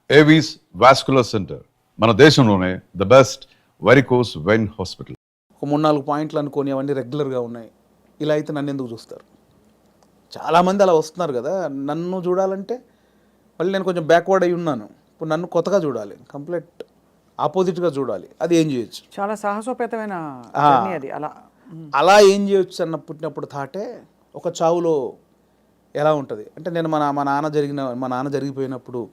Avis vascular centre మన దేశంలోనే the best varicose vein hospital. ఒక 3-4 పాయింట్లు అనుకొని అవన్నీ రెగ్యులర్గా ఉన్నాయి. ఇలా అయితే నన్ను ఎందుకు చూస్తారు? చాలామంది అలా వస్తున్నారు కదా. నన్ను చూడాలంటే మళ్ళీ నేను కొంచెం బ్యాక్వర్డ్ అయి ఉన్నాను. ఇప్పుడు నన్ను కొత్తగా చూడాలి, కంప్లీట్ ఆపోజిట్గా చూడాలి. అది ఏం చేయొచ్చు? చాలా సాహసోపేతమైన జర్నీ అది. అలా ఏం చేయొచ్చు అన్న పుట్టినప్పుడు థాటే ఒక చావులో ఎలా ఉంటుంది అంటే, నేను మా నాన్న జరిగిపోయినప్పుడు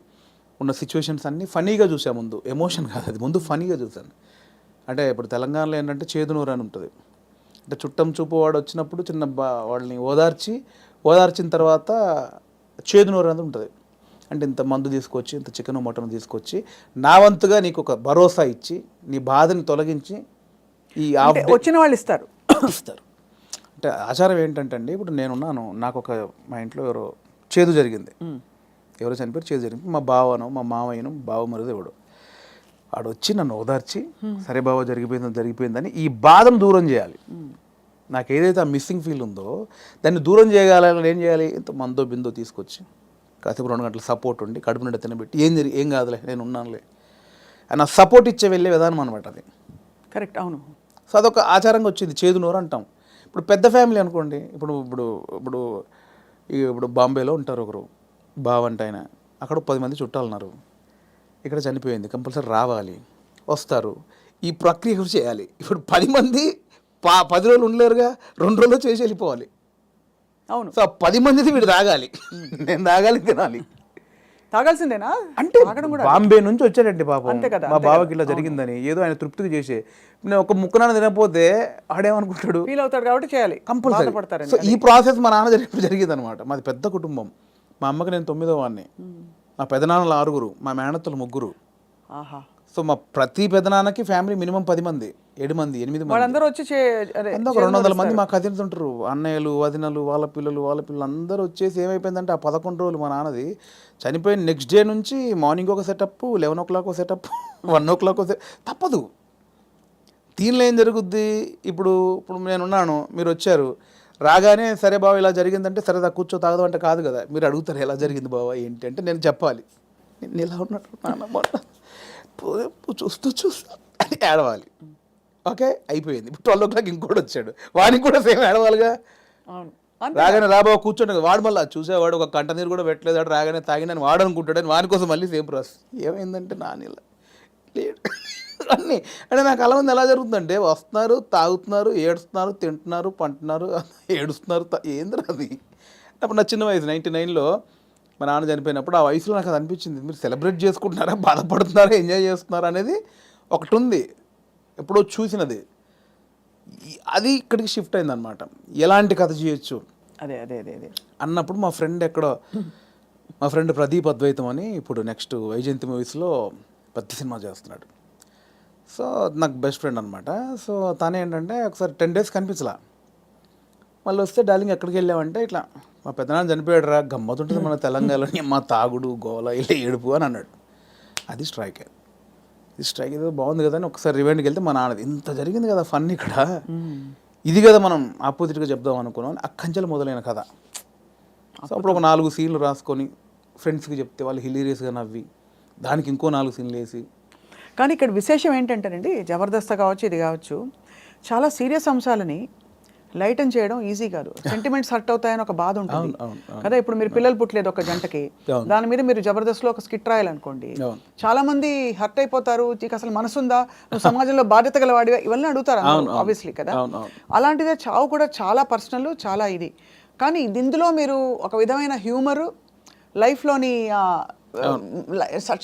ఉన్న సిచ్యువేషన్స్ అన్నీ ఫనీగా చూసాను. ముందు ఎమోషన్ కాదు, అది ముందు ఫనీగా చూశాను. అంటే ఇప్పుడు తెలంగాణలో ఏంటంటే చేదునూరు అని ఉంటుంది. అంటే చుట్టం చూపు వాడు వచ్చినప్పుడు వాళ్ళని ఓదార్చిన తర్వాత చేదునూరు అనేది ఉంటుంది. అంటే ఇంత మందు తీసుకొచ్చి, ఇంత చికెన్ మటన్ తీసుకొచ్చి నా వంతుగా నీకు ఒక భరోసా ఇచ్చి, నీ బాధని తొలగించి వచ్చిన వాళ్ళు ఇస్తారు. అంటే ఆచారం ఏంటంటే అండి, ఇప్పుడు నేనున్నాను, నాకు మా ఇంట్లో చేదు జరిగింది, ఎవరో చనిపోయి చేదు జరిగింది. మా బావను, మా మామయ్యను, బావ మరుదు ఎవడు ఆడు వచ్చి నన్ను ఓదార్చి, సరే బావ జరిగిపోయిందని ఈ బాధను దూరం చేయాలి. నాకు ఏదైతే ఆ మిస్సింగ్ ఫీల్ ఉందో దాన్ని దూరం చేయగలని ఏం చేయాలి? ఇంత మందో బిందో తీసుకొచ్చి కాసేపు 2 గంటల సపోర్ట్ ఉండి కడుపు నిండా తినబెట్టి ఏం కాదులే నేను ఉన్నానులే అని సపోర్ట్ ఇచ్చే వెళ్ళే విధానం అనమాట అది. కరెక్ట్, అవును. సో అదొక ఆచారంగా వచ్చింది, చేదునూరు అంటాం. ఇప్పుడు పెద్ద ఫ్యామిలీ అనుకోండి, ఇప్పుడు బాంబేలో ఉంటారు ఒకరు బావంట ఆయన, అక్కడ 10 మంది చుట్టాలు ఉన్నారు, ఇక్కడ చనిపోయింది, కంపల్సరీ రావాలి, వస్తారు, ఈ ప్రక్రియ కూడా చేయాలి. ఇప్పుడు 10 మంది 10 రోజులు ఉండలేరుగా, 2 రోజుల్లో చేసి వెళ్ళిపోవాలి. అవును. సో 10 మందిది వీడు తాగాలి, నేను తాగాలి, తినాలి, తాగాల్సిందేనా? అంటే బాంబే నుంచి వచ్చాడండి పాపం, మా బావకి ఇలా జరిగిందని ఏదో ఆయన తృప్తికి చేసే, నేను ఒక ముక్కనాన్న తినకపోతే ఆడేమనుకుంటాడు, ఫీల్ అవుతాడు కాబట్టి చేయాలి, కంపల్సరీ. సో ఈ ప్రాసెస్ మా నాన్న జరిగింది అనమాట. మాది పెద్ద కుటుంబం, మా అమ్మకి నేను 9వ వాడిని, మా పెదనాన్నలు 6, మా మేనత్తలు 3. సో మా ప్రతి పెదనాన్నకి ఫ్యామిలీ మినిమం 10 మంది, 7 మంది, 8 మంది, వాళ్ళందరూ వచ్చి ఒక 200 మంది మా కజిన్స్ ఉంటారు, అన్నయ్యలు, వదినలు, వాళ్ళ పిల్లలు అందరూ వచ్చేసి ఏమైపోయిందంటే ఆ 11 రోజులు మా నాన్నది చనిపోయిన నెక్స్ట్ డే నుంచి మార్నింగ్ ఒక సెటప్, 11 o'clock ఒక సెటప్, 1 o'clock తప్పదు. దీనిలో ఏం జరుగుద్ది? ఇప్పుడు నేనున్నాను, మీరు వచ్చారు, రాగానే సరే బావ ఇలా జరిగిందంటే సరే కూర్చో తాగదు అంటే కాదు కదా. మీరు అడుగుతారు ఎలా జరిగింది బావ ఏంటి అంటే, నేను చెప్పాలి, నేను ఇలా ఉన్నట్టు నాన్న చూస్తూ అని ఏడవాలి. ఓకే, అయిపోయింది. ఇప్పుడు 12 o'clock ఇంకోటి వచ్చాడు, వాడికి కూడా సేమ్ ఏడవాలిగా. రాగానే రాబావ కూర్చోండి, వాడు మళ్ళీ చూసేవాడు ఒక కంట నీరు కూడా పెట్టలేదు, వాడు రాగానే తాగినని వాడు అనుకుంటాడని వాని కోసం మళ్ళీ సేమ్ ప్రాసెస్. ఏమైందంటే నానిలా లేడు అన్నీ. అంటే నాకు అలా మంది ఎలా జరుగుతుందంటే, వస్తున్నారు, తాగుతున్నారు, ఏడుస్తున్నారు, తింటున్నారు, పంటున్నారు, ఏడుస్తున్నారు, ఏంద్రా అది. అప్పుడు నా చిన్న వయసు 99లో మా నాన్న చనిపోయినప్పుడు ఆ వయసులో నాకు అది అనిపించింది, మీరు సెలబ్రేట్ చేసుకుంటున్నారా, బాధపడుతున్నారా, ఎంజాయ్ చేస్తున్నారా అనేది ఒకటి ఉంది, ఎప్పుడో చూసినది. అది ఇక్కడికి షిఫ్ట్ అయిందనమాట. ఎలాంటి కథ చేయొచ్చు అదే అన్నప్పుడు మా ఫ్రెండ్ ప్రదీప్ అద్వైతం అని ఇప్పుడు నెక్స్ట్ వైజయంతి మూవీస్లో పెద్ద సినిమా చేస్తున్నాడు. సో నాకు బెస్ట్ ఫ్రెండ్ అనమాట. సో తను ఏంటంటే ఒకసారి 10 days కనిపించలా, మళ్ళీ వస్తే డార్లింగ్ ఎక్కడికి వెళ్ళామంటే, ఇట్లా మా పెద్దనాన్న చనిపోయాడు రా, గమ్మతుంటుంది మన తెలంగాణలోని, మా తాగుడు గోల ఇలా ఏడుపు అని అన్నాడు. అది స్ట్రైక్ ఏదో బాగుంది కదా అని ఒకసారి రివైండ్కి వెళ్తే మా నాన్నది ఇంత జరిగింది కదా ఫన్ ఇక్కడ, ఇది కదా మనం ఆపోజిట్గా చెప్దాం అనుకున్నాం. అక్కంచెలు మొదలైన కథ. సో అప్పుడు ఒక 4 సీన్లు రాసుకొని ఫ్రెండ్స్కి చెప్తే వాళ్ళు హిలీరియస్గా నవ్వి దానికి ఇంకో 4 సీన్లు వేసి. కానీ ఇక్కడ విశేషం ఏంటంటేనండి, జబర్దస్త్ కావచ్చు, ఇది కావచ్చు, చాలా సీరియస్ అంశాలని లైటన్ చేయడం ఈజీ కాదు. సెంటిమెంట్స్ హర్ట్ అవుతాయని ఒక బాధ ఉంటుంది కదా. ఇప్పుడు మీరు పిల్లలు పుట్టలేదు ఒక జంటకి, దాని మీద మీరు జబర్దస్త్లో ఒక స్కిట్ రాయాలనుకోండి, చాలా మంది హర్ట్ అయిపోతారు, నీకు అసలు మనసుందా, నువ్వు సమాజంలో బాధ్యత గలవాడిగా, ఇవన్నీ అడుగుతారు ఆబ్వియస్లీ కదా. అలాంటిదే చావు కూడా చాలా పర్సనల్, చాలా ఇది. కానీ ఇందులో మీరు ఒక విధమైన హ్యూమరు, లైఫ్లోని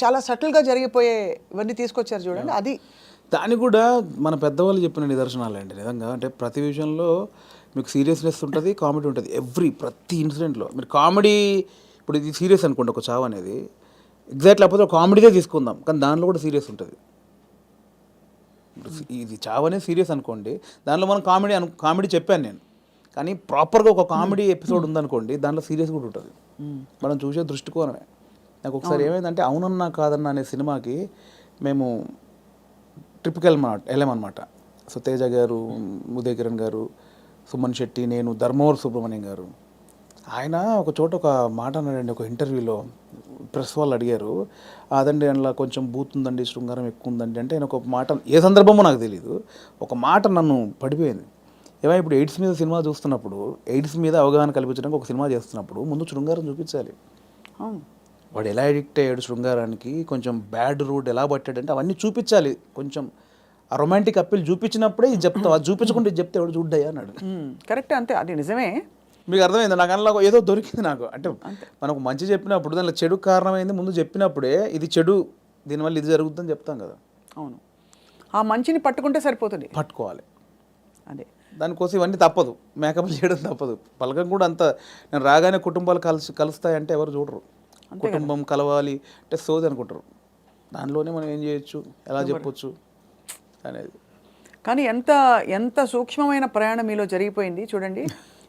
చాలా సటిల్గా జరిగిపోయే ఇవన్నీ తీసుకొచ్చారు చూడండి. అది దాన్ని కూడా మన పెద్దవాళ్ళు చెప్పిన నిదర్శనాలు అండి నిజంగా. అంటే ప్రతి విషయంలో మీకు సీరియస్నెస్ ఉంటుంది, కామెడీ ఉంటుంది. ప్రతి ఇన్సిడెంట్లో మీరు కామెడీ, ఇప్పుడు ఇది సీరియస్ అనుకోండి ఒక చావు అనేది, ఎగ్జాక్ట్ లేకపోతే కామెడీదే తీసుకుందాం, కానీ దానిలో కూడా సీరియస్ ఉంటుంది. ఇది చావు అనేది సీరియస్ అనుకోండి, దానిలో మనం కామెడీ చెప్పాను నేను, కానీ ప్రాపర్గా ఒక కామెడీ ఎపిసోడ్ ఉందనుకోండి, దాంట్లో సీరియస్ కూడా ఉంటుంది. మనం చూసే దృష్టికోణమే. నాకు ఒకసారి ఏమైందంటే అవునన్నా కాదన్నా అనే సినిమాకి మేము ట్రిప్కి వెళ్ళామన్నమాట. సో తేజ గారు, ఉదయ్ కిరణ్ గారు, సుమన్ శెట్టి, నేను, ధర్మవరం సుబ్రహ్మణ్యం గారు ఆయన ఒక చోట ఒక మాట అన్నాడండి ఒక ఇంటర్వ్యూలో. ప్రెస్ వాళ్ళు అడిగారు, అదండి అందులో కొంచెం బూత్ ఉందండి, శృంగారం ఎక్కువ ఉందండి అంటే, ఆయన ఒక మాట, ఏ సందర్భమో నాకు తెలియదు, ఒక మాట నన్ను పడిపోయింది. ఏమైనా ఇప్పుడు ఎయిడ్స్ మీద సినిమా చూస్తున్నప్పుడు, ఎయిడ్స్ మీద అవగాహన కల్పించడానికి ఒక సినిమా చేస్తున్నప్పుడు ముందు శృంగారం చూపించాలి. అవును. వాడు ఎలా అడిక్ట్ అయ్యాడు శృంగారానికి, కొంచెం బ్యాడ్ రూట్ ఎలా పట్టాడంటే అవన్నీ చూపించాలి. కొంచెం ఆ రొమాంటిక్ అప్పీల్ చూపించినప్పుడే ఇది చెప్తావు, అది చూపించకుండా ఇది చెప్తే ఎవడు చూడ్డయ్యా అన్నాడు. కరెక్ట్, అంతే, అది నిజమే. మీకు అర్థమైంది నాకు, అందులో ఏదో దొరికింది నాకు. అంటే మనకు మంచి చెప్పినప్పుడు దానిలో చెడు కారణమైంది ముందు చెప్పినప్పుడే, ఇది చెడు, దీనివల్ల ఇది జరుగుతుందని చెప్తాం కదా. అవును, ఆ మంచిని పట్టుకుంటే సరిపోతుంది. పట్టుకోవాలి. అదే దానికోసం ఇవన్నీ తప్పదు, మేకప్ చేయడం తప్పదు. పలకం కూడా అంత, నేను రాగానే కుటుంబాలు కలుస్తాయంటే ఎవరు చూడరు. కుటుంబం కలవాలి అంటే సోది అనుకుంటారు. దానిలోనే మనం ఏం చేయొచ్చు, ఎలా చెప్పొచ్చు అనేది. కానీ ఎంత ఎంత సూక్ష్మమైన ప్రయాణం మీలో జరిగిపోయింది చూడండి.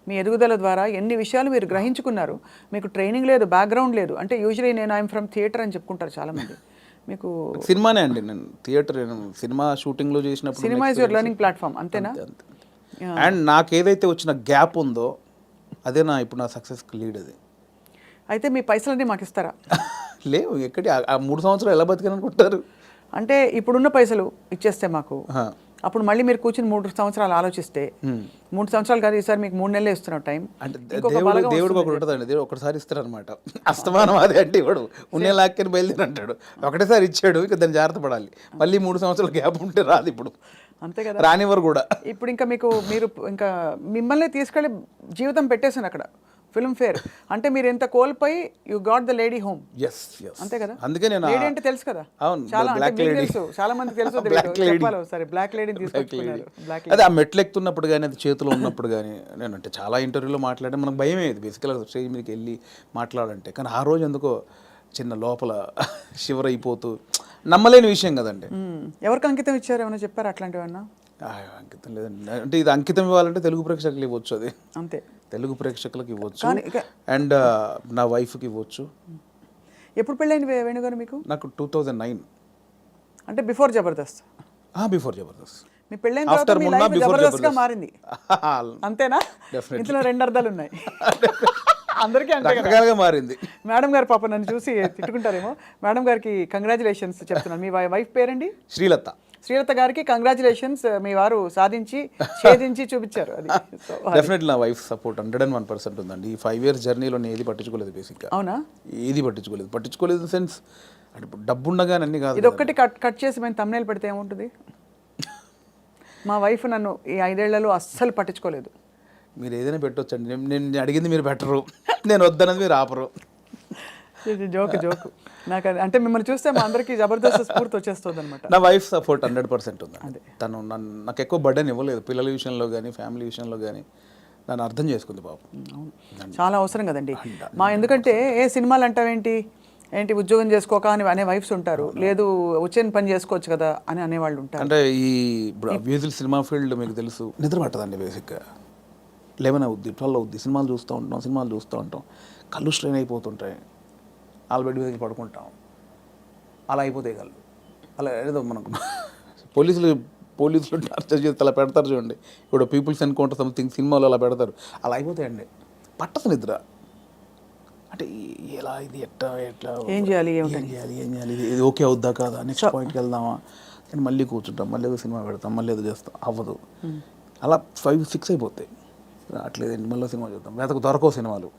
మీ ఎదుగుదల ద్వారా ఎన్ని విషయాలు మీరు గ్రహించుకున్నారు. మీకు ట్రైనింగ్ లేదు, బ్యాక్గ్రౌండ్ లేదు. అంటే యూజువలీ నేను ఐఎమ్ ఫ్రమ్ థియేటర్ అని చెప్పుకుంటారు చాలామంది. మీకు సినిమానే అండి, నేను థియేటర్, నేను సినిమా షూటింగ్లో చేసినప్పుడు cinema is your learning platform, అంతేనా? అండ్ నాకు ఏదైతే వచ్చిన గ్యాప్ ఉందో అదే ఇప్పుడు నా సక్సెస్కి లీడ్. అది అయితే మీ పైసలన్నీ మాకు ఇస్తారా? లేవు, ఎక్కడి ఆ 3 సంవత్సరాలు ఎలా బతికాననుకుంటారు? అంటే ఇప్పుడున్న పైసలు ఇచ్చేస్తే మాకు, అప్పుడు మళ్ళీ మీరు కూర్చుని 3 సంవత్సరాలు ఆలోచిస్తే, 3 సంవత్సరాలు కాదు ఈసారి మీకు 3 నెలలు ఇస్తున్నాం టైం. అంటే దేవుడికి ఒకటి ఉంటుందండి, దేవుడు ఒకటిసారి ఇస్తారు అనమాట. అస్తమానం అదే అంటే ఇవ్వడు, ఉన్నే లాక్కని బయలుదేరి అంటాడు. ఒకటేసారి ఇచ్చాడు, ఇక దాన్ని జాగ్రత్త పడాలి. మళ్ళీ 3 సంవత్సరాల గ్యాప్ ఉంటే రాదు ఇప్పుడు, అంతే కదా, రానివ్వరు కూడా. ఇప్పుడు ఇంకా మీరు ఇంకా మిమ్మల్ని తీసుకెళ్ళి జీవితం పెట్టేసాను అక్కడ ఫిల్మ్ ఫేర్. అంటే మీరు ఎంత కోల్పోయి you got the lady home. అంతే కదా, అందుకే నేను లేడీ అంటే తెలుసు కదా, అవును, చాలా బ్లాక్ లేడీ తెలుసు, చాలా మందికి తెలుసు. చెప్పాలి సరే, బ్లాక్ లేడీని తీసుకొచ్చుకున్నారు. అదే ఆ మెట్లు ఎక్కుతున్నప్పుడు కానీ, అది చేతిలో ఉన్నప్పుడు కానీ, నేను అంటే చాలా ఇంటర్వ్యూలో మాట్లాడే మనకు భయం అయ్యేది బేసికల్గా స్టేజ్ మీదకి వెళ్ళి మాట్లాడాలంటే. కానీ ఆ రోజు ఎందుకో చిన్న లోపల షివర్ అయిపోతూ, నమ్మలేని విషయం కదండి. ఎవరికి అంకితం ఇచ్చారు, ఏమైనా చెప్పారు అట్లాంటివన్నా? అంకితం లేదండి, అంటే ఇది అంకితం ఇవ్వాలంటే తెలుగు ప్రేక్షకులు ఇవ్వచ్చు, అది అంతే, తెలుగు ప్రేక్షకులకు ఇవ్వచ్చు, అండ్ నా వైఫ్కి ఇవ్వచ్చు. ఎప్పుడు పెళ్ళైంది వేణుగారు మీకు? నాకు 2009, అంటే బిఫోర్ జబర్దస్త్. బిఫోర్ జబర్దస్త్. మీ పెళ్ళైన తర్వాత మీ లైఫ్ జబర్దస్త్గా మారింది, అంతేనా? ఇందులో 2 అర్థాలు ఉన్నాయి. అందరికీ అంతే మారింది. మేడం గారు పాప నన్ను చూసి తిట్టుకుంటారేమో. మేడం గారికి కంగ్రాచులేషన్స్ చెప్తున్నాను. మీ వైఫ్ పేరండి? శ్రీలత. శ్రీలత గారికి కంగ్రాచులేషన్స్, మీ వారు సాధించి ఛేదించి చూపించారు. అది డెఫినెట్లీ నా వైఫ్ సపోర్ట్ 101% ఉందండి. ఈ 5 years జర్నీలో నేను ఏది పట్టించుకోలేదు బేసిక్గా. అవునా? ఏది పట్టించుకోలేదు ఇన్ సెన్స్, అంటే డబ్బు ఉండగానే అన్ని కాదు. ఇది ఒక్కటి కట్ చేసి మేము thumbnail పెడితే ఏముంటుంది? మా వైఫ్ నన్ను ఈ 5 ఏళ్లలో అస్సలు పట్టించుకోలేదు. మీరు ఏదైనా పెట్టొచ్చండి, నేను అడిగింది మీరు పెట్టరు, నేను వద్దన్నది మీరు ఆపరు. జోక్ నాకు అంటే మిమ్మల్ని చూస్తే మా అందరికీ జబర్దస్త్ స్ఫూర్తి వచ్చేస్తుంది అనమాట. నా వైఫ్ సపోర్ట్ 100% ఉంది. తను నాకు ఎక్కువ బర్డెన్ ఇవ్వలేదు, పిల్లల విషయంలో కానీ ఫ్యామిలీ విషయంలో కానీ నన్ను అర్థం చేసుకుంది పాపం. చాలా అవసరం కదండి ఎందుకంటే ఏ సినిమాలు అంటావేంటి, ఉద్యోగం చేసుకోక అని అనే వైఫ్స్ ఉంటారు, లేదు వచ్చిన పని చేసుకోవచ్చు కదా అని అనేవాళ్ళు ఉంటారు. అంటే ఈ మ్యూజిక్ సినిమా ఫీల్డ్ మీకు తెలుసు, నిద్ర పట్టదండి బేసిక్గా. 11 అవుద్ది, 12 అవుద్ది, సినిమాలు చూస్తూ ఉంటాం, కళ్ళు స్ట్రెయిన్ అయిపోతుంటాయి, బెడ్ మీద పడుకుంటాం, అలా అయిపోతాయి కళ్ళు. అలా ఏదో మనకు పోలీసులు టార్చర్ చేస్తే అలా పెడతారు చూడండి, ఇప్పుడు పీపుల్స్ ఎన్కౌంటర్ సంథింగ్ సినిమాలో అలా పెడతారు, అలా అయిపోతాయండి. పట్టదు నిద్ర. అంటే ఎలా ఇది ఎట్లా ఏం చేయాలి, ఇది ఓకే అవుద్దా కాదా, నెక్స్ట్ పాయింట్కి వెళ్దామా అని మళ్ళీ కూర్చుంటాం, మళ్ళీ ఏదో సినిమా పెడతాం, మళ్ళీ ఏదో చేస్తాం, అవ్వదు. అలా 5-6 అయిపోతాయి. అట్లేదండి, మళ్ళీ సినిమా చూద్దాం, దొరకవు సినిమాలు,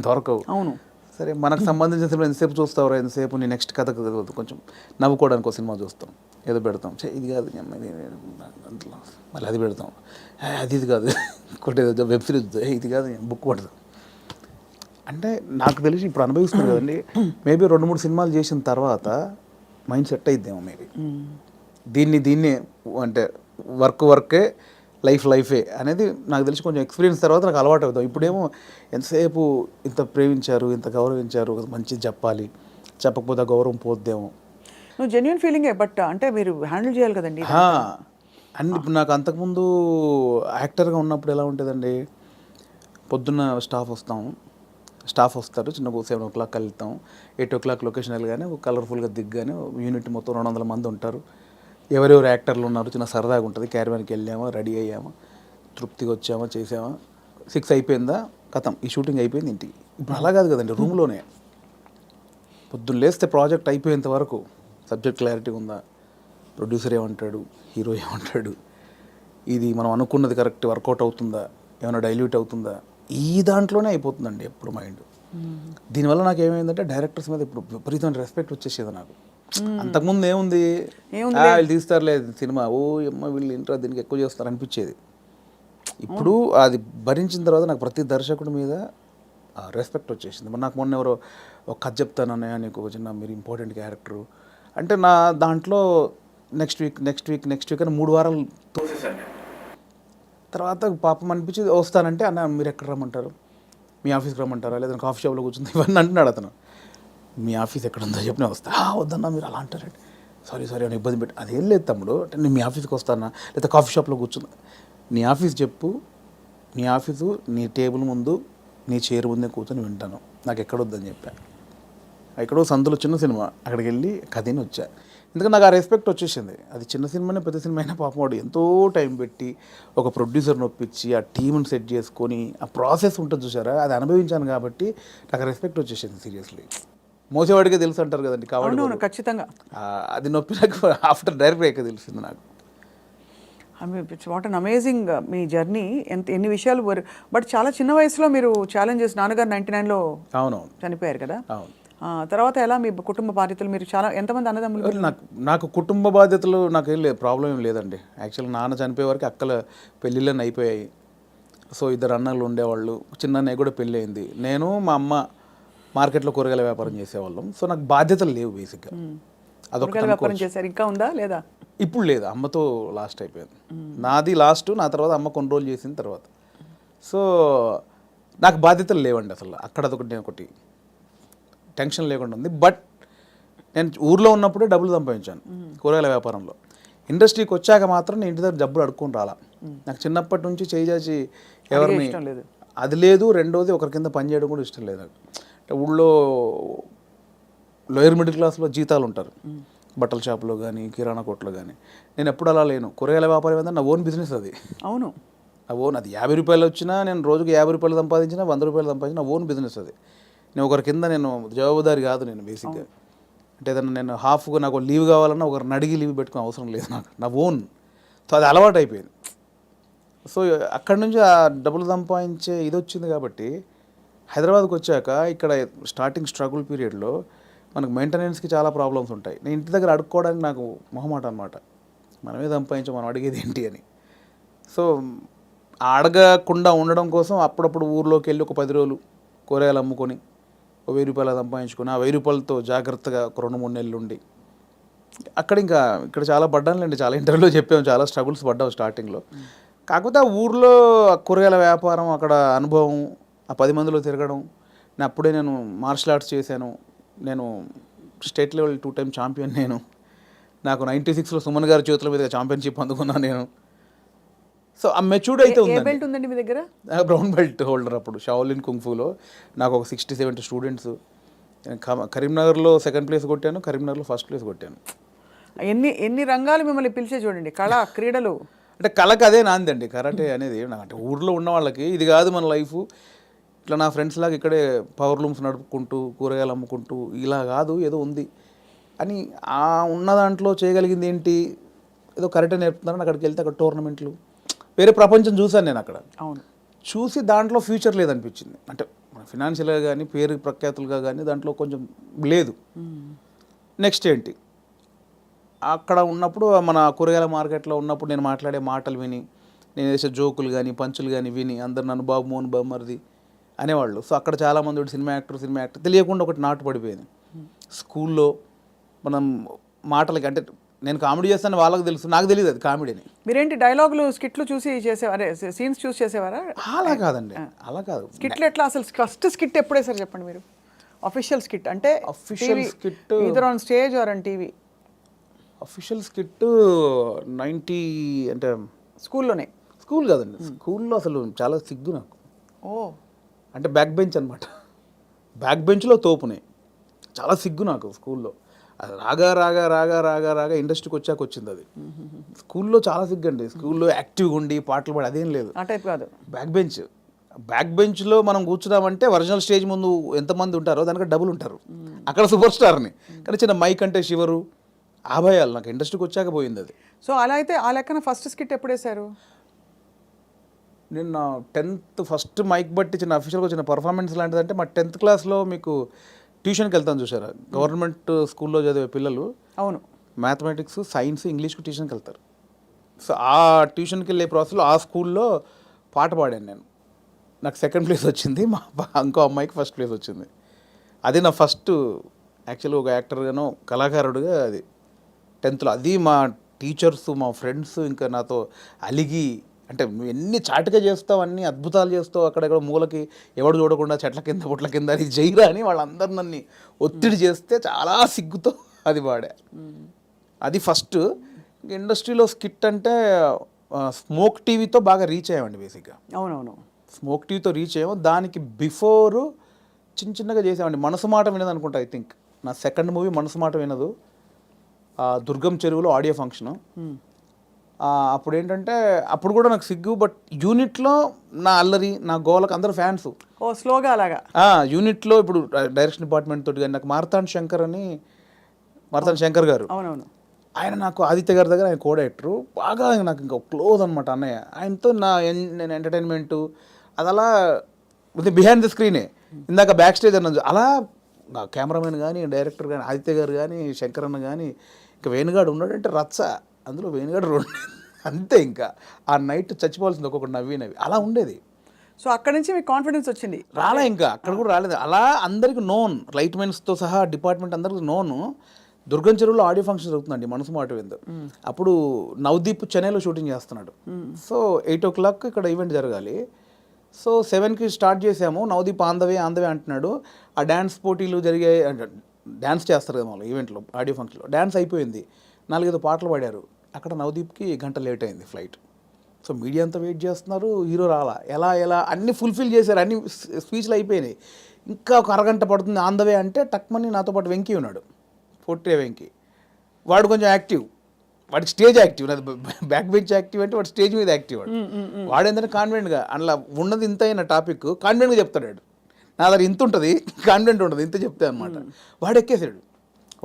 దొరకవు. అవును, సరే మనకు సంబంధించిన సినిమా ఎంతసేపు చూస్తావు, ఎంతసేపు నీ నెక్స్ట్ కథ కొంచెం నవ్వుకోవడానికి ఒక సినిమా చూస్తాం, ఏదో పెడతాం, ఇది కాదు మళ్ళీ అది పెడతాం, అది కాదు ఇంకోటి ఏదో వెబ్ సిరీస్, ఇది కాదు బుక్ పడతాం. అంటే నాకు తెలిసి ఇప్పుడు అనుభవిస్తున్నాను కదండి, మేబీ 2-3 సినిమాలు చేసిన తర్వాత మైండ్ సెట్ అయిద్దేమో మేబీ. దీన్ని అంటే వర్కే లైఫే అనేది నాకు తెలిసి కొంచెం ఎక్స్పీరియన్స్ తర్వాత నాకు అలవాటు అవుతాం. ఇప్పుడేమో ఎంతసేపు ఇంత ప్రేమించారు, ఇంత గౌరవించారు, మంచిది చెప్పాలి, చెప్పకపోతే గౌరవం పోద్దేమో. నువ్వు జెన్యూన్ ఫీలింగే, బట్ అంటే మీరు హ్యాండిల్ చేయాలి కదండి. అండ్ ఇప్పుడు నాకు అంతకుముందు యాక్టర్గా ఉన్నప్పుడు ఎలా ఉంటుందండి, పొద్దున్న స్టాఫ్ వస్తారు, చిన్న 7 o'clock వెళ్తాం, 8 o'clock లొకేషన్ వెళ్ళగానే కలర్ఫుల్గా దిగ్గానే యూనిట్ మొత్తం 200 మంది ఉంటారు, ఎవరెవరు యాక్టర్లు ఉన్నారు, చిన్న సరదాగా ఉంటుంది. క్యారవాన్కి వెళ్ళామా, రెడీ అయ్యామా, తృప్తిగా వచ్చామా, చేసామా, 6 అయిపోయిందా, కథం ఈ షూటింగ్ అయిపోయింది ఇంటికి. ఇప్పుడు అలా కాదు కదండి, రూమ్లోనే పొద్దున్న లేస్తే ప్రాజెక్ట్ అయిపోయేంత వరకు సబ్జెక్ట్ క్లారిటీ ఉందా, ప్రొడ్యూసర్ ఏమంటాడు, హీరో ఏమంటాడు, ఇది మనం అనుకున్నది కరెక్ట్ వర్కౌట్ అవుతుందా, ఏమైనా డైల్యూట్ అవుతుందా, ఈ దాంట్లోనే అయిపోతుందండి ఎప్పుడు మైండ్. దీనివల్ల నాకు ఏమైందంటే డైరెక్టర్స్ మీద ఇప్పుడు విపరీతమైన రెస్పెక్ట్ వచ్చేసేది నాకు. అంతకుముందు ఏముంది, వీళ్ళు తీస్తారులే సినిమా, ఓ అమ్మ వీళ్ళు ఇంట్రా దీనికి ఎక్కువ చేస్తారు అనిపించేది. ఇప్పుడు అది భరించిన తర్వాత నాకు ప్రతి దర్శకుడి మీద రెస్పెక్ట్ వచ్చేసింది. మరి నాకు మొన్న ఎవరో ఒక కథ చెప్తానన్నయ్య నీకు ఒక చిన్న మీరు ఇంపార్టెంట్ క్యారెక్టరు అంటే నా దాంట్లో నెక్స్ట్ వీక్ అని 3 వారాలు తోసేసాను. తర్వాత పాపం అనిపించింది వస్తానంటే అన్న మీరు ఎక్కడ రమ్మంటారు, మీ ఆఫీస్కి రమ్మంటారా లేదా కాఫీ షాప్లో కూర్చుంది ఇవన్నీ అంటున్నాడు అతను. మీ ఆఫీస్ ఎక్కడ ఉందో చెప్పిన వస్తా. వద్దన్నా మీరు అలా అంటారండి, సారీ అని ఇబ్బంది పెట్టి అదేం లేదు తమ్ముడు అంటే నేను మీ ఆఫీస్కి వస్తానా లేదా కాఫీ షాప్లో కూర్చుందా, నీ ఆఫీస్ చెప్పు, నీ ఆఫీసు నీ టేబుల్ ముందు నీ చైర్ ముందే కూర్చొని వింటాను, నాకు ఎక్కడొద్దని చెప్పాను. ఎక్కడో సందులో చిన్న సినిమా అక్కడికి వెళ్ళి కథని వచ్చా. ఎందుకంటే నాకు ఆ రెస్పెక్ట్ వచ్చేసింది. అది చిన్న సినిమానే పెద్ద సినిమా అయినా పాపం వాడు ఎంతో టైం పెట్టి ఒక ప్రొడ్యూసర్ని ఒప్పించి ఆ టీంని సెట్ చేసుకొని ఆ ప్రాసెస్ ఉంటుంది చూసారా, అది అనుభవించాను కాబట్టి నాకు రెస్పెక్ట్ వచ్చేసింది. సీరియస్లీ మోసేవాడికే తెలుసు అంటారు కదండి కాబట్టి ఖచ్చితంగా అది నొప్పి నాకు ఆఫ్టర్ డైరెక్ట్ అయ్యాక తెలిసింది నాకు. What an amazing me journey. ఎన్ని విషయాలు బట్ చాలా చిన్న వయసులో మీరు ఛాలెంజెస్, నాన్నగారు 99లో అవునవును చనిపోయారు కదా. అవును. తర్వాత ఎలా మీ కుటుంబ బాధ్యతలు, మీరు చాలా ఎంతమంది అన్నదమ్ములు? నాకు కుటుంబ బాధ్యతలు నాకేం లేదు, ప్రాబ్లం ఏం లేదండి. యాక్చువల్గా నాన్న చనిపోయే వరకు అక్కల పెళ్ళిళ్ళని అయిపోయాయి. సో 2 అన్నలు ఉండేవాళ్ళు, చిన్న అన్నయ్య కూడా పెళ్ళి అయింది. నేను మా అమ్మ మార్కెట్లో కూరగాయల వ్యాపారం చేసేవాళ్ళం. సో నాకు బాధ్యతలు లేవు బేసిక్గా. అదొక వ్యాపారం చేశారు, ఇంకా ఉందా లేదా? ఇప్పుడు లేదు, అమ్మతో లాస్ట్ అయిపోయింది. నాది లాస్ట్, నా తర్వాత అమ్మ కొన్ని రోజులు చేసిన తర్వాత. సో నాకు బాధ్యతలు లేవండి అసలు. అక్కడ ఒకటి టెన్షన్ లేకుండా ఉంది. బట్ నేను ఊర్లో ఉన్నప్పుడే డబ్బులు సంపాదించాను కూరగాయల వ్యాపారంలో. ఇండస్ట్రీకి వచ్చాక మాత్రం నేను ఇంటి దగ్గర డబ్బులు అడుక్కొని రాలా. నాకు చిన్నప్పటి నుంచి చేసి ఎవరిని అది లేదు. రెండోది ఒకరి కింద పని చేయడం కూడా ఇష్టం లేదు నాకు. అంటే ఊళ్ళో లోయర్ మిడిల్ క్లాస్లో జీతాలు ఉంటారు, బట్టల షాప్లో కానీ కిరాణా కొట్లో కానీ. నేను ఎప్పుడు అలా లేను. కూరగాయల వ్యాపారం ఏంటంటే నా ఓన్ బిజినెస్ అది. అవును, నా ఓన్. అది 50 రూపాయలు వచ్చినా నేను రోజుకి 50 రూపాయలు సంపాదించినా 100 రూపాయలు సంపాదించిన నా ఓన్ బిజినెస్ అది. నేను ఒకరి కింద నేను జవాబుదారి కాదు నేను బేసిక్గా. అంటే ఏదన్నా నేను హాఫ్గా నాకు లీవ్ కావాలన్నా ఒకరిని అడిగి లీవ్ పెట్టుకునే అవసరం లేదు నాకు, నా ఓన్. సో అది అలవాటు అయిపోయింది. సో అక్కడి నుంచి ఆ డబ్బులు సంపాదించే ఇది వచ్చింది కాబట్టి హైదరాబాద్కి వచ్చాక ఇక్కడ స్టార్టింగ్ స్ట్రగుల్ పీరియడ్లో మనకు మెయింటెనెన్స్కి చాలా ప్రాబ్లమ్స్ ఉంటాయి. నేను ఇంటి దగ్గర అడుక్కోవడానికి నాకు మొహమాట అనమాట. మనమే సంపాదించాం, మనం అడిగేది ఏంటి అని. సో అడగకుండా ఉండడం కోసం అప్పుడప్పుడు ఊర్లోకి వెళ్ళి ఒక 10 రోజులు కూరగాయలు అమ్ముకొని 1000 రూపాయలు సంపాదించుకొని ఆ 1000 రూపాయలతో జాగ్రత్తగా ఒక 2-3 నెలలు ఉండి ఇక్కడ చాలా పడ్డానులేండి. చాలా ఇంటర్వ్యూలో చెప్పాము, చాలా స్ట్రగుల్స్ పడ్డాము స్టార్టింగ్లో. కాకపోతే ఆ ఊర్లో కూరగాయల వ్యాపారం, అక్కడ అనుభవం, ఆ 10 మందిలో తిరగడం. నేను మార్షల్ ఆర్ట్స్ చేశాను. నేను స్టేట్ లెవెల్ 2 టైమ్ ఛాంపియన్. నాకు 96లో సుమన్ గారి చేతుల మీద ఛాంపియన్షిప్ అందుకున్నాను నేను. సో ఆ మెచ్యూర్డ్ అయితే ఉందండి మీ దగ్గర. బ్రౌన్ బెల్ట్ హోల్డర్ అప్పుడు షాओलिन కుంగ్ఫూలో. నాకు ఒక 60-70 స్టూడెంట్స్. కరీంనగర్లో 2nd ప్లేస్ కొట్టాను, కరీంనగర్లో 1st ప్లేస్ కొట్టాను. ఎన్ని రంగాలు మిమ్మల్ని పిలిచే చూడండి. కళ, క్రీడలు. అంటే కళకు అదే నాందండి కరాటే అనేది. అంటే ఊర్లో ఉన్న వాళ్ళకి ఇది కాదు మన లైఫ్. ఇట్లా నా ఫ్రెండ్స్ లాగా ఇక్కడే పవర్ లూమ్స్ నడుపుకుంటూ కూరగాయలు అమ్ముకుంటూ ఇలా కాదు, ఏదో ఉంది అని ఆ ఉన్న దాంట్లో చేయగలిగింది ఏంటి, ఏదో కరాటే నేర్పుతున్నారని అక్కడికి వెళ్తే అక్కడ టోర్నమెంట్లు, వేరే ప్రపంచం చూశాను నేను అక్కడ. అవును, చూసి దాంట్లో ఫ్యూచర్ లేదనిపించింది. అంటే ఫినాన్షియల్గా కానీ పేరు ప్రఖ్యాతులుగా కానీ దాంట్లో కొంచెం లేదు. నెక్స్ట్ ఏంటి, అక్కడ ఉన్నప్పుడు మన కూరగాయల మార్కెట్లో ఉన్నప్పుడు నేను మాట్లాడే మాటలు విని, నేను వేసే జోకులు కానీ పంచులు కానీ విని అందరు నన్ను బాబు మోహన్ బామ్మర్ది అనేవాళ్ళు. సో అక్కడ చాలామంది సినిమా యాక్టర్ తెలియకుండా ఒకటి నాటు పడిపోయింది. స్కూల్లో మనం మాటలకి, అంటే నేను కామెడీ చేస్తాను వాళ్ళకి తెలుసు, నాకు తెలియదు అది కామెడీని. మీరేంటి డైలాగులు స్కిట్లు చూసి చేసేవారే, సీన్స్ చూసి చేసేవారా? అలా కాదండి, అలా కాదు. స్కిట్లు ఎట్లా అసలు ఫస్ట్ స్కిట్ ఎప్పుడు వేసారు చెప్పండి మీరు? అఫీషియల్ స్కిట్ అంటే official skit either on stage or on TV. Official skit 90 అంటే స్కూల్ కాదండి. స్కూల్లో అసలు చాలా సిగ్గు నాకు. అంటే బ్యాక్ బెంచ్ అనమాట. బ్యాక్ బెంచ్లో తోపునే చాలా సిగ్గు నాకు స్కూల్లో. అది రాగా ఇండస్ట్రీకి వచ్చాక వచ్చింది అది. స్కూల్లో చాలా సిగ్గు అండి. స్కూల్లో యాక్టివ్గా ఉండి పాటలు పాడి అదేం లేదు. ఆ టైప్ కాదు. బ్యాక్ బెంచ్ బ్యాక్ బెంచ్లో మనం కూర్చున్నామంటే ఒరిజినల్ స్టేజ్ ముందు ఎంతమంది ఉంటారో దానికి డబుల్ ఉంటారు, అక్కడ సూపర్ స్టార్ని. కానీ చిన్న మైక్ అంటే శివరు ఆ భయాలు నాకు ఇండస్ట్రీకి వచ్చాక పోయింది అది. సో అలా అయితే ఆ లెక్కన ఫస్ట్ స్కిట్ ఎప్పుడు వేశారు? నేను నా 10th ఫస్ట్ మైక్ బట్టి చిన్న అఫీషియల్గా వచ్చిన పర్ఫార్మెన్స్ లాంటిదంటే మా 10th క్లాస్లో మీకు ట్యూషన్కి వెళ్తాను చూసారా, గవర్నమెంట్ స్కూల్లో చదివే పిల్లలు అవును, మ్యాథమెటిక్స్, సైన్స్, ఇంగ్లీష్కి ట్యూషన్కి వెళ్తారు. సో ఆ ట్యూషన్కి వెళ్ళే ప్రాసెస్లో ఆ స్కూల్లో పాట పాడాను నేను. నాకు 2nd ప్లేస్ వచ్చింది, మా ఇంకో అమ్మాయికి 1st ప్లేస్ వచ్చింది. అది నా ఫస్ట్ యాక్చువల్గా ఒక యాక్టర్గానో కళాకారుడిగా అది 10th. అది మా టీచర్స్, మా ఫ్రెండ్స్ ఇంకా నాతో అలిగి, అంటే నువ్వు ఎన్ని చాటుగా చేస్తావు, అన్ని అద్భుతాలు చేస్తావు, అక్కడెక్కడ మూలకి ఎవడు చూడకుండా చెట్ల కింద పుట్ల కింద అది జైరా అని వాళ్ళందరూ నన్ను ఒత్తిడి చేస్తే చాలా సిగ్గుతో అది పాడా. అది ఫస్ట్. ఇండస్ట్రీలో స్కిట్ అంటే స్మోక్ టీవీతో బాగా రీచ్ అయ్యామండి బేసిక్గా. అవునవును, స్మోక్ టీవీతో రీచ్ అయ్యాము. దానికి బిఫోరు చిన్నగా చేసామండి. మనసు మాట వినదు అనుకుంటా, ఐ థింక్ నా 2nd మూవీ మనసు మాట వినదు. దుర్గం చెరువులో ఆడియో ఫంక్షను. అప్పుడు ఏంటంటే అప్పుడు కూడా నాకు సిగ్గు, బట్ యూనిట్లో నా అల్లరి, నా గోలకు అందరూ ఫ్యాన్స్. ఓ స్లోగా అలాగా. యూనిట్లో ఇప్పుడు డైరెక్షన్ డిపార్ట్మెంట్ తోటి కానీ నాకు మార్తాండ్ శంకర్ గారు, అవునవును, ఆయన నాకు ఆదిత్య గారి దగ్గర ఆయన కో డైరెక్టరు, బాగా నాకు ఇంకా క్లోజ్ అనమాట అన్నయ్య. ఆయనతో నేను ఎంటర్టైన్మెంటు అది అలా బిహైండ్ ది స్క్రీనే, ఇందాక బ్యాక్ స్టేజ్ అన్నది అలా. కెమెరామెన్ కానీ, డైరెక్టర్ కానీ, ఆదిత్య గారు కానీ, శంకర్ అన్న కానీ, ఇంకా వేణుగాడు ఉన్నాడంటే రచ్చ, అందులో వేణుగాడు 2 అంతే. ఇంకా ఆ నైట్ చచ్చిపోవాల్సింది ఒక్కొక్కటి నవ్వి అలా ఉండేది. సో అక్కడ నుంచి మీకు కాన్ఫిడెన్స్ వచ్చింది? రాలే, ఇంకా అక్కడ కూడా రాలేదు. అలా అందరికి నోన్, లైట్ మెన్స్తో సహా డిపార్ట్మెంట్ అందరికి నోను. దుర్గం చెరువులో ఆడియో ఫంక్షన్ జరుగుతుందండి మనసు మాట విందు. అప్పుడు నవదీప్ చెన్నైలో షూటింగ్ చేస్తున్నాడు. సో 8 o'clock ఇక్కడ ఈవెంట్ జరగాలి. సో 7కి స్టార్ట్ చేసాము. నవదీప్ ఆందవే అంటున్నాడు. ఆ డ్యాన్స్ పోటీలు జరిగే, డ్యాన్స్ చేస్తారు కదా వాళ్ళు ఈవెంట్లో, ఆడియో ఫంక్షన్లో డ్యాన్స్ అయిపోయింది. 4-5 పాటలు పాడారు. అక్కడ నవదీప్కి గంట లేట్ అయింది ఫ్లైట్. సో మీడియా అంతా వెయిట్ చేస్తున్నారు, హీరో రాలా. ఎలా అన్నీ ఫుల్ఫిల్ చేశారు, అన్ని స్పీచ్లు అయిపోయినాయి. ఇంకా ఒక అరగంట పడుతుంది ఆందవే అంటే టక్మని నాతో పాటు వెంకీ ఉన్నాడు, పొట్టే వెంకీ. వాడు కొంచెం యాక్టివ్, వాడికి స్టేజ్ యాక్టివ్, నాది బ్యాక్ బెంచ్ యాక్టివ్ అంటే వాడు స్టేజ్ మీద యాక్టివ్. వాడు ఏంటంటే కాన్ఫిడెంట్గా, అందులో ఉన్నది ఇంత అయిన టాపిక్ కాన్ఫిడెంట్గా చెప్తాడు. నా దగ్గర ఇంత ఉంటుంది, కాన్ఫిడెంట్ ఉంటుంది, ఇంత చెప్తే అనమాట. వాడు ఎక్కేసాడు,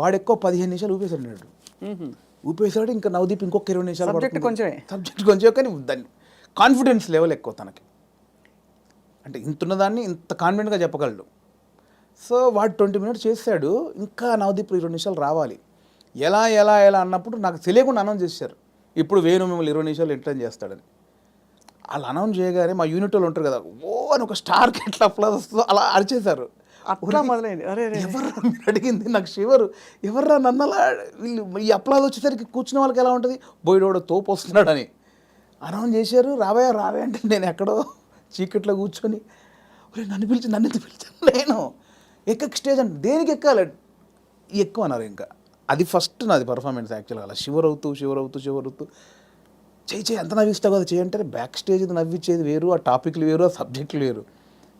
వాడు ఎక్కువ 15 నిమిషాలు ఊపేశాడు. ఊపేశాడు. ఇంకా నవదీప్ ఇంకొక 20 నిమిషాలు సబ్జెక్ట్ కొంచెం, కానీ దాన్ని కాన్ఫిడెన్స్ లెవెల్ ఎక్కువ తనకి, అంటే ఇంతున్నదాన్ని ఇంత కాన్ఫిడెంట్గా చెప్పగలడు. సో వాడు 20 minutes చేశాడు. ఇంకా నవదీప్ 20 నిమిషాలు రావాలి. ఎలా అన్నప్పుడు నాకు తెలియకుండా అనౌన్స్ చేశారు, ఇప్పుడు వేణు మిమ్మల్ని 20 నిమిషాలు ఎంటర్టైన్ చేస్తాడని. వాళ్ళు అనౌన్స్ చేయగానే మా యూనిట్ వాళ్ళు ఉంటారు కదా, ఓ అని ఒక స్టార్కి ఎట్లా అప్లాజ్ వస్తుందో అలా అరిచేశారు. అట్లా మొదలైంది. ఎవర్రా మీరు అడిగింది, నాకు శివరు, ఎవర్రా నన్నలా, వీళ్ళు ఈ అప్లాజ్ వచ్చేసరికి కూర్చున్న వాళ్ళకి ఎలా ఉంటుంది, బోయిడోడ తోపు వస్తున్నాడని అనౌన్స్ చేశారు. రావే అంటే నేను ఎక్కడో చీకట్లో కూర్చొని, నన్ను పిలిచాను నేను ఎక్కకి స్టేజ్ అంటే దేనికి ఎక్కాలి, ఎక్కువ అన్నారు. ఇంకా అది ఫస్ట్ నాది పర్ఫార్మెన్స్ యాక్చువల్గా. అలా షివర్ అవుతూ చేయి ఎంత నవ్విస్తావు కదా చేయంటే, బ్యాక్ స్టేజ్ నవ్విచ్చేది వేరు, ఆ టాపిక్లు వేరు, ఆ సబ్జెక్టులు వేరు,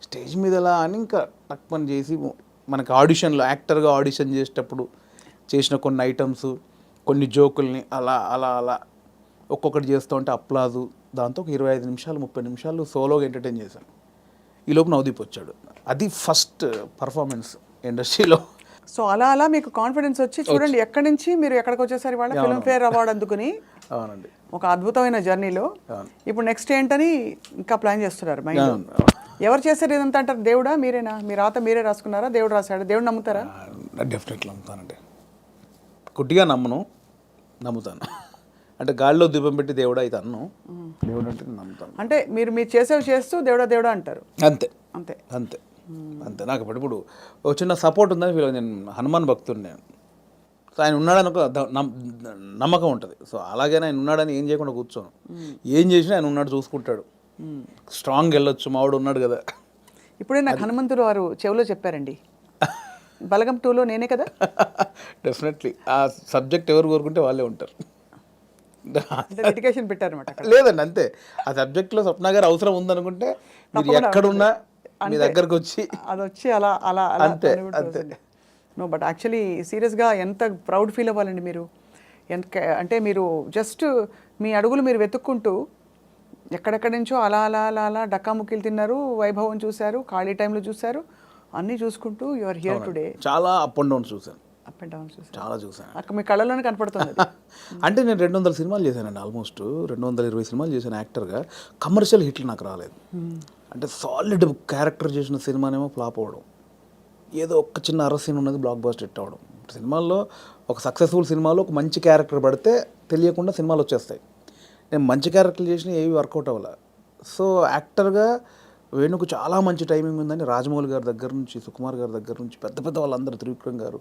స్టేజ్ మీద ఎలా అని ఇంకా టక్ చేసి మనకి ఆడిషన్లో యాక్టర్గా ఆడిషన్ చేసేటప్పుడు చేసిన కొన్ని ఐటమ్స్, కొన్ని జోకుల్ని అలా ఒక్కొక్కటి చేస్తూ ఉంటే అప్లాజు, దాంతో ఒక 25 నిమిషాలు 30 నిమిషాలు సోలోగా ఎంటర్టైన్ చేశాను. ఈ లోపు నవదీప్ వచ్చాడు. అది ఫస్ట్ పర్ఫార్మెన్స్ ఇండస్ట్రీలో. సో అలా మీకు కాన్ఫిడెన్స్ వచ్చి చూడండి ఎక్కడి నుంచి మీరు ఎక్కడికి వచ్చేసరి, వాళ్ళ ఫిల్మ్ఫేర్ అవార్డు అందుకుని. అవునండి, ఒక అద్భుతమైన జర్నీలో. ఇప్పుడు నెక్స్ట్ ఏంటని ఇంకా ప్లాన్ చేస్తున్నారు మైండ్. ఎవరు చేశారు ఇదంతా అంటారు? దేవుడా, మీరేనా? మీ రాత మీరే రాసుకున్నారా? దేవుడు రాశాడు? దేవుడు నమ్ముతారా? డెఫినెట్లీ నమ్ముతానండి. గుడ్డిగా నమ్ముతాను. అంటే గాలిలో దీపం పెట్టి దేవుడా అయితే అన్ను, దేవుడు అంటే నమ్ముతాను. అంటే మీరు చేస్తూ దేవుడా అంటారు. అంతే. నాకు ఇప్పుడు ఒక చిన్న సపోర్ట్ ఉందని ఫీల్. నేను హనుమాన్ భక్తుడిని నేను. సో ఆయన ఉన్నాడని ఒక నమ్మకం ఉంటుంది. సో అలాగే ఆయన ఉన్నాడని ఏం చేయకుండా కూర్చోను. ఏం చేసినా ఆయన ఉన్నాడు, చూసుకుంటాడు. స్ట్రాంగ్ వెళ్ళొచ్చు, మావాడు ఉన్నాడు కదా. ఇప్పుడే నాకు హనుమంతుడు వారు చెవిలో చెప్పారండి, బలగం 2లో నేనే కదా. డెఫినెట్లీ ఆ సబ్జెక్ట్ ఎవరు కోరుకుంటే వాళ్ళే ఉంటారు. డెడికేషన్ పెట్టారన్నమాట. లేదండి, అంతే. ఆ సబ్జెక్ట్లో స్వప్న గారు అవసరం ఉందనుకుంటే మీరు ఎక్కడున్నా మీ దగ్గరకు వచ్చి అది వచ్చి అలా అంతే. నో, బట్ యాక్చువల్లీ సీరియస్గా ఎంత ప్రౌడ్ ఫీల్ అవ్వాలండి మీరు. అంటే మీరు జస్ట్ మీ అడుగులు మీరు వెతుక్కుంటూ ఎక్కడెక్కడి నుంచో అలా అలా అలా అలా డక్కాముక్కీలు తిన్నారు, వైభవం చూశారు, ఖాళీ టైంలో చూశారు, అన్నీ చూసుకుంటూ యు ఆర్ హియర్ టుడే. చాలా అప్ అండ్ డౌన్ చూశాను, అప్ అండ్ డౌన్ చూశారు. చాలా చూశాను. అక్కడ మీ కళ్ళలోనే కనపడుతుంది అది. అంటే నేను 200 సినిమాలు చేశానండి, ఆల్మోస్ట్ 220 సినిమాలు చేశాను యాక్టర్గా. కమర్షియల్ హిట్లు నాకు రాలేదు. అంటే సాలిడ్ క్యారెక్టర్ చేసిన సినిమానేమో ఫ్లాప్ అవ్వడం, ఏదో ఒక్క చిన్న అరసీన్ ఉన్నది బ్లాక్ బస్టర్ హిట్ అవ్వడం. సినిమాల్లో ఒక సక్సెస్ఫుల్ సినిమాలో ఒక మంచి క్యారెక్టర్ పడితే తెలియకుండా సినిమాలు వచ్చేస్తాయి. నేను మంచి క్యారెక్టర్లు చేసిన ఏవి వర్కౌట్ అవ్వాలి. సో యాక్టర్గా వేణుకు చాలా మంచి టైమింగ్ ఉందని రాజమౌళి గారి దగ్గర నుంచి, సుకుమార్ గారి దగ్గర నుంచి, పెద్ద పెద్ద వాళ్ళందరూ, త్రివిక్రమ్ గారు,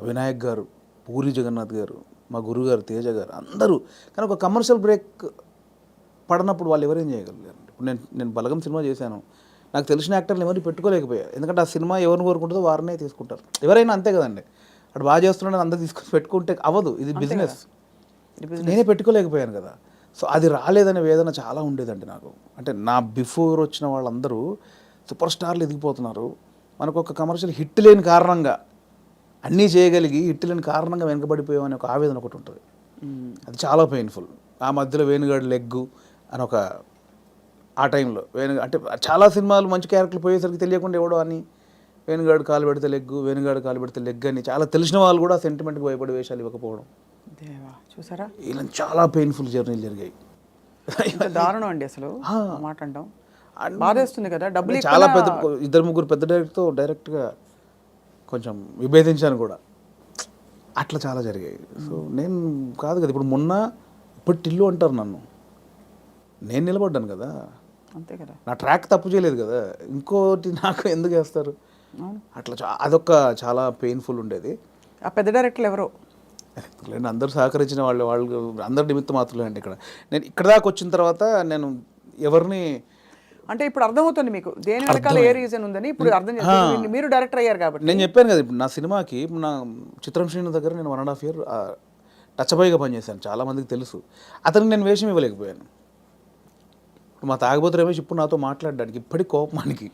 వినాయక్ గారు, పూరి జగన్నాథ్ గారు, మా గురువు గారు తేజ గారు, అందరూ. కానీ ఒక కమర్షియల్ బ్రేక్ పడినప్పుడు వాళ్ళు ఎవరేం చేయగలిగారు? ఇప్పుడు నేను బలగం సినిమా చేశాను, నాకు తెలిసిన యాక్టర్లు ఎవరిని పెట్టుకోలేకపోయా. ఎందుకంటే ఆ సినిమా ఎవరిని కోరుకుంటుందో వారినే తీసుకుంటారు. ఎవరైనా అంతే కదండి, అటు బాగా చేస్తున్నాడని అందరూ తీసుకొని పెట్టుకుంటే అవ్వదు, ఇది బిజినెస్. నేనే పెట్టుకోలేకపోయాను కదా. సో అది రాలేదనే వేదన చాలా ఉండేదండి నాకు. అంటే నా బిఫోర్ వచ్చిన వాళ్ళందరూ సూపర్ స్టార్లు ఎదిగిపోతున్నారు, మనకు ఒక కమర్షియల్ హిట్ లేని కారణంగా, అన్నీ చేయగలిగి హిట్ లేని కారణంగా వెనకబడిపోయామనే ఒక ఆవేదన ఒకటి ఉంటుంది. అది చాలా పెయిన్ఫుల్. ఆ మధ్యలో వేణుగాడు లెగ్గు అని ఒక, ఆ టైంలో అంటే చాలా సినిమాలు మంచి క్యారెక్టర్లు పోయేసరికి తెలియకుండా ఎవడో అని వేణుగాడు కాలు పెడితే లెగ్గు, వేణుగాడు కాలు పెడితే లెగ్ అని చాలా తెలిసిన వాళ్ళు కూడా సెంటిమెంట్కి భయపడి వేషాలు ఇవ్వకపోవడం. దేవా, చూసారా, ఇలా చాలా పెయిన్ఫుల్ జర్నీలు జరిగాయి. దారుణం అండి అసలు మాట అంటాం. బాధేస్తుంది కదా. డబ్బులు చాలా పెద్ద 2-3 పెద్ద డైరెక్టర్తో డైరెక్ట్గా కొంచెం విభేదించాను కూడా, అట్లా చాలా జరిగాయి. సో నేను కాదు కదా, ఇప్పుడు మొన్న ఇప్పుడు టిల్లు అంటారు నన్ను, నేను నిలబడ్డాను కదా, అంతే కదా, నా ట్రాక్ తప్పు చేయలేదు కదా, ఇంకోటి నాకు ఎందుకు వేస్తారు అట్లా. అదొక చాలా పెయిన్ఫుల్ ఉండేది. ఆ పెద్ద డైరెక్టర్లు ఎవరో అందరూ సహకరించిన వాళ్ళు అందరి నిమిత్తం మాత్రమే అండి. ఇక్కడ నేను ఇక్కడ దాకా వచ్చిన తర్వాత నేను ఎవరిని, అంటే ఇప్పుడు అర్థమవుతుంది మీకు దేని వెనకాల ఏ రీజన్ ఉందని ఇప్పుడు అర్థం చేస్తుంది. మీరు డైరెక్టర్ అయ్యారు కాబట్టి. నేను చెప్పాను కదా, ఇప్పుడు నా సినిమాకి నా చిత్రం శ్రీను దగ్గర నేను 1.5 year టచ్ బాయ్గా పనిచేశాను, చాలామందికి తెలుసు. అతనికి నేను వేషం ఇవ్వలేకపోయాను. మా తాగబోతు రమేష్ ఇప్పుడు నాతో మాట్లాడడానికి ఇప్పటికి కోపమానికి,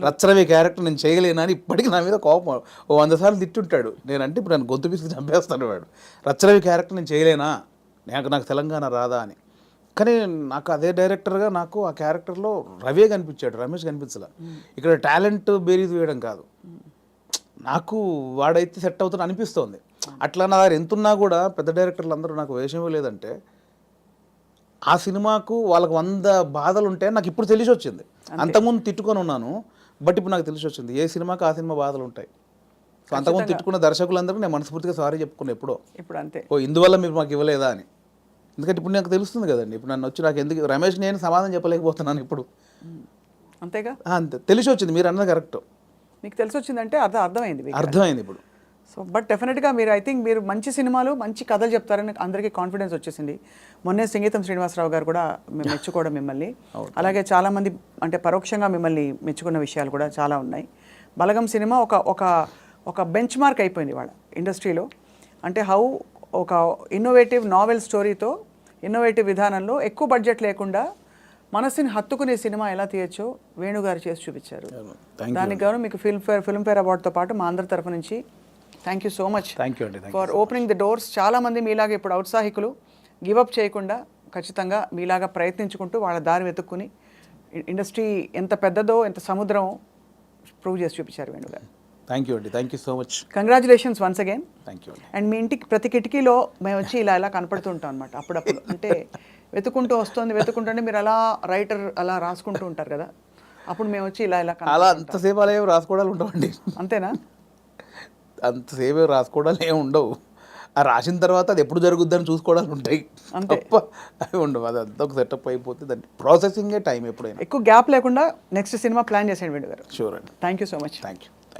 రచ్చరవి క్యారెక్టర్ నేను చేయలేనని ఇప్పటికీ నా మీద కోపం 100 సార్లు తిట్టుంటాడు. నేనంటే ఇప్పుడు నన్ను గొంతు పిసికి చంపేస్తాను వాడు. రచ్చరవి క్యారెక్టర్ నేను చేయలేనా, నాకు తెలంగాణ రాదా అని. కానీ నాకు అదే డైరెక్టర్గా నాకు ఆ క్యారెక్టర్లో రవే కనిపించాడు, రమేష్ కనిపించలే. ఇక్కడ టాలెంట్ బేరీజ్ వేయడం కాదు, నాకు వాడైతే సెట్ అవుతుంది అనిపిస్తోంది. అట్లా నా దగ్గర ఎంతున్నా కూడా పెద్ద డైరెక్టర్లు అందరూ నాకు వేషం ఇవ్వలేదంటే ఆ సినిమాకు వాళ్ళకి 100 బాధలు ఉంటాయి నాకు ఇప్పుడు తెలిసి వచ్చింది. అంతకుముందు తిట్టుకొని ఉన్నాను, బట్ ఇప్పుడు నాకు తెలిసి వచ్చింది ఏ సినిమాకి ఆ సినిమా బాధలు ఉంటాయి. సో అంతకుముందు తిట్టుకున్న దర్శకులందరూ నేను మనస్ఫూర్తిగా సారీ చెప్పుకున్నా ఎప్పుడో, ఇప్పుడు అంతే, ఇందువల్ల మీరు మాకు ఇవ్వలేదా అని. ఎందుకంటే ఇప్పుడు నాకు తెలుస్తుంది కదండి, ఇప్పుడు నన్ను వచ్చి నాకు ఎందుకు రమేష్ నేను సమాధానం చెప్పలేకపోతున్నాను ఇప్పుడు, అంతేగా. అంతే తెలిసి వచ్చింది, మీరు అన్నది కరెక్ట్, మీకు తెలిసి వచ్చిందంటే అర్థమైంది ఇప్పుడు. సో బట్ డెఫినెట్గా మీరు ఐ థింక్ మీరు మంచి సినిమాలు మంచి కథలు చెప్తారని అందరికీ కాన్ఫిడెన్స్ వచ్చేసింది. మొన్నే సంగీతం శ్రీనివాసరావు గారు కూడా మెచ్చుకోవడం మిమ్మల్ని, అలాగే చాలామంది అంటే పరోక్షంగా మిమ్మల్ని మెచ్చుకున్న విషయాలు కూడా చాలా ఉన్నాయి. బలగం సినిమా ఒక బెంచ్ మార్క్ అయిపోయింది వాళ్ళ ఇండస్ట్రీలో. అంటే హౌ ఒక ఇన్నోవేటివ్ నావెల్ స్టోరీతో ఇన్నోవేటివ్ విధానంలో ఎక్కువ బడ్జెట్ లేకుండా మనసుని హత్తుకునే సినిమా ఎలా తీయచ్చో వేణుగారు చేసి చూపించారు. దానికి గాను మీకు ఫిల్మ్ఫేర్ అవార్డుతో పాటు మా అందరి తరఫు నుంచి thank you so much for opening the doors. చాలామంది మీలాగా ఇప్పుడు ఔత్సాహికులు గివప్ చేయకుండా ఖచ్చితంగా మీలాగా ప్రయత్నించుకుంటూ వాళ్ళ దారి వెతుక్కుని ఇండస్ట్రీ ఎంత పెద్దదో ఎంత సముద్రం ప్రూవ్ చేసి చూపించారు వేణుగారు. Thank you so much. Congratulations once again. Thank you. And మీ ఇంటికి ప్రతి కిటికీలో మేము వచ్చి ఇలా కనపడుతుంటాం అనమాట అప్పుడప్పుడు. అంటే వెతుకుంటూ వెతుకుంటుంటే మీరు అలా రైటర్ అలా రాసుకుంటూ ఉంటారు కదా, అప్పుడు మేము వచ్చి ఇలా అలా అంతసేపు అలా రాసుకోవడాలు ఉండవండి. అంతేనా? అంతసేపు రాసుకోవడాలు ఏమి ఉండవు. ఆ రాసిన తర్వాత అది ఎప్పుడు జరుగుద్దని చూసుకోవడాలు ఉంటాయి తప్ప అవి ఉండవు. అది అంతా ఒక సెటప్ అయిపోతే దాన్ని ప్రాసెసింగే టైం ఎప్పుడైనా. ఎక్కువ గ్యాప్ లేకుండా నెక్స్ట్ సినిమా ప్లాన్ చేసేయండి వేణు గారు. షూర్ అండి. Thank you so much. Thank you.